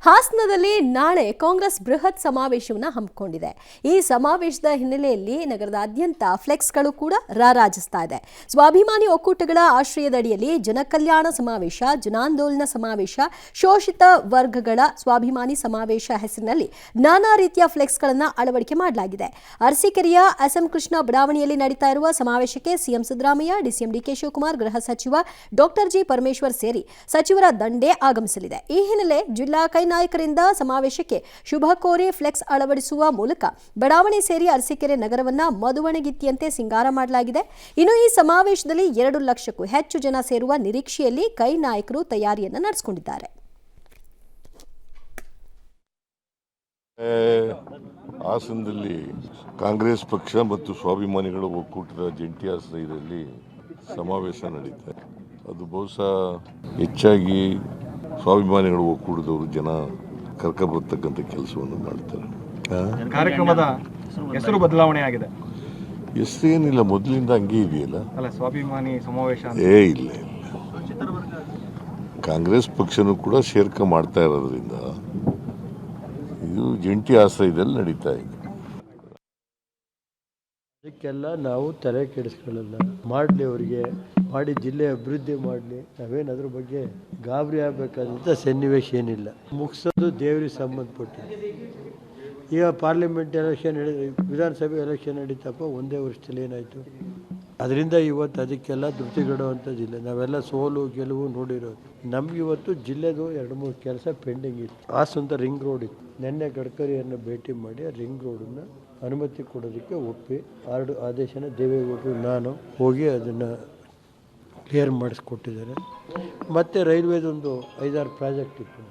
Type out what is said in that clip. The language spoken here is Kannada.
ಹಾಸನದಲ್ಲಿ ನಾಳೆ ಕಾಂಗ್ರೆಸ್ ಬೃಹತ್ ಸಮಾವೇಶವನ್ನು ಹಮ್ಮಿಕೊಂಡಿದೆ. ಈ ಸಮಾವೇಶದ ಹಿನ್ನೆಲೆಯಲ್ಲಿ ನಗರದಾದ್ಯಂತ ಫ್ಲೆಕ್ಸ್ಗಳು ಕೂಡ ರಾರಾಜಿಸ್ತಾ ಇದೆ. ಸ್ವಾಭಿಮಾನಿ ಒಕ್ಕೂಟಗಳ ಆಶ್ರಯದಡಿಯಲ್ಲಿ ಜನಕಲ್ಯಾಣ ಸಮಾವೇಶ, ಜನಾಂದೋಲನ ಸಮಾವೇಶ, ಶೋಷಿತ ವರ್ಗಗಳ ಸ್ವಾಭಿಮಾನಿ ಸಮಾವೇಶ ಹೆಸರಿನಲ್ಲಿ ನಾನಾ ರೀತಿಯ ಫ್ಲೆಕ್ಸ್ಗಳನ್ನು ಅಳವಡಿಕೆ ಮಾಡಲಾಗಿದೆ. ಅರಸೀಕೆರೆಯ ಎಸ್ಎಂ ಕೃಷ್ಣ ಬಡಾವಣೆಯಲ್ಲಿ ನಡೀತಾ ಇರುವ ಸಮಾವೇಶಕ್ಕೆ CM Siddaramaiah, DCM DK Shivakumar, ಗೃಹ ಸಚಿವ ಡಾಕ್ಟರ್ ಜಿ ಪರಮೇಶ್ವರ್ ಸೇರಿ ಸಚಿವರ ದಂಡೇ ಆಗಮಿಸಲಿದೆ. ಈ ಹಿನ್ನೆಲೆ ಜಿಲ್ಲಾ ನಾಯಕರಿಂದ ಸಮಾವೇಶಕ್ಕೆ ಶುಭ ಕೋರಿ ಫ್ಲೆಕ್ಸ್ ಅಳವಡಿಸುವ ಮೂಲಕ ಬಡಾವಣೆ ಸೇರಿ ಅರಸೀಕೆರೆ ನಗರವನ್ನ ಮದುವಣಗಿತ್ತಿಯಂತೆ ಸಿಂಗಾರ ಮಾಡಲಾಗಿದೆ. ಇನ್ನು ಈ ಸಮಾವೇಶದಲ್ಲಿ 2 ಲಕ್ಷಕ್ಕೂ ಹೆಚ್ಚು ಜನ ಸೇರುವ ನಿರೀಕ್ಷೆಯಲ್ಲಿ ಕೈ ನಾಯಕರು ತಯಾರಿಯನ್ನು ನಡೆಸಿಕೊಂಡಿದ್ದಾರೆ. ಹಾಸನದಲ್ಲಿ ಕಾಂಗ್ರೆಸ್ ಪಕ್ಷ ಮತ್ತು ಸ್ವಾಭಿಮಾನಿಗಳ ಒಕ್ಕೂಟದ ಜಂಟಿ ಆಶ್ರಯದಲ್ಲಿ ಸಮಾವೇಶ ನಡೀತಾರೆ. ಅದು ಬಹುಶಃ ಹೆಚ್ಚಾಗಿ ಸ್ವಾಭಿಮಾನಿಗಳ ಒಕ್ಕೂಟದವರು ಜನ ಕರ್ಕೊಬರ್ತಕ್ಕಂಥ ಕೆಲಸವನ್ನು ಮಾಡ್ತಾರೆ. ಕಾರ್ಯಕ್ರಮದ ಹೆಸರು ಬದಲಾವಣೆ ಆಗಿದೆ. ಹೆಸರೇನಿಲ್ಲ, ಮೊದಲಿಂದ ಹಂಗೆ ಇದೆಯಲ್ಲ. ಸ್ವಾಭಿಮಾನಿ ಸಮಾವೇಶ ಇಲ್ಲ. ಕಾಂಗ್ರೆಸ್ ಪಕ್ಷನೂ ಕೂಡ ಸೇರ್ಕೆ ಮಾಡ್ತಾ ಇರೋದ್ರಿಂದ ಇದು ಜಂಟಿ ಆಶ್ರಯದಲ್ಲಿ ನಡೀತಾ ಇದೆ. ಅದಕ್ಕೆಲ್ಲ ನಾವು ತಲೆ ಕೆಡಿಸ್ಕೊಳ್ಳಲ್ಲ. ಮಾಡಲಿ, ಅವರಿಗೆ ಮಾಡಿ ಜಿಲ್ಲೆ ಅಭಿವೃದ್ಧಿ ಮಾಡಲಿ. ನಾವೇನಾದ್ರ ಬಗ್ಗೆ ಗಾಬರಿ ಆಗಬೇಕಾದಂಥ ಸನ್ನಿವೇಶ ಏನಿಲ್ಲ. ಮುಗಿಸೋದು ದೇವರಿಗೆ ಸಂಬಂಧಪಟ್ಟಿದೆ. ಈಗ ಪಾರ್ಲಿಮೆಂಟ್ ಎಲೆಕ್ಷನ್ ವಿಧಾನಸಭೆ ಎಲೆಕ್ಷನ್ ನಡೀತಪ್ಪ, ಒಂದೇ ವರ್ಷದಲ್ಲಿ ಏನಾಯಿತು? ಅದರಿಂದ ಇವತ್ತು ಅದಕ್ಕೆಲ್ಲ ತೃಪ್ತಿಗಡುವಂಥದ್ದಿಲ್ಲ. ನಾವೆಲ್ಲ ಸೋಲು ಗೆಲುವು ನೋಡಿರೋದು. ನಮ್ಗೆ ಇವತ್ತು ಜಿಲ್ಲೆದು 2-3 ಕೆಲಸ ಪೆಂಡಿಂಗ್ ಇತ್ತು. ಹಾಸನದ ರಿಂಗ್ ರೋಡ್ ಇತ್ತು. ನಿನ್ನೆ ಗಡ್ಕರಿಯನ್ನು ಭೇಟಿ ಮಾಡಿ ಆ ರಿಂಗ್ ರೋಡನ್ನು ಅನುಮತಿ ಕೊಡೋದಕ್ಕೆ ಒಪ್ಪಿ ಆದೇಶನ ದೇವೇಗೌಡರು ನಾನು ಹೋಗಿ ಅದನ್ನು ಕ್ಲಿಯರ್ ಮಾಡಿಸ್ಕೊಟ್ಟಿದ್ದಾರೆ. ಮತ್ತು ರೈಲ್ವೇದೊಂದು 5-6 ಪ್ರಾಜೆಕ್ಟ್ ಇತ್ತು.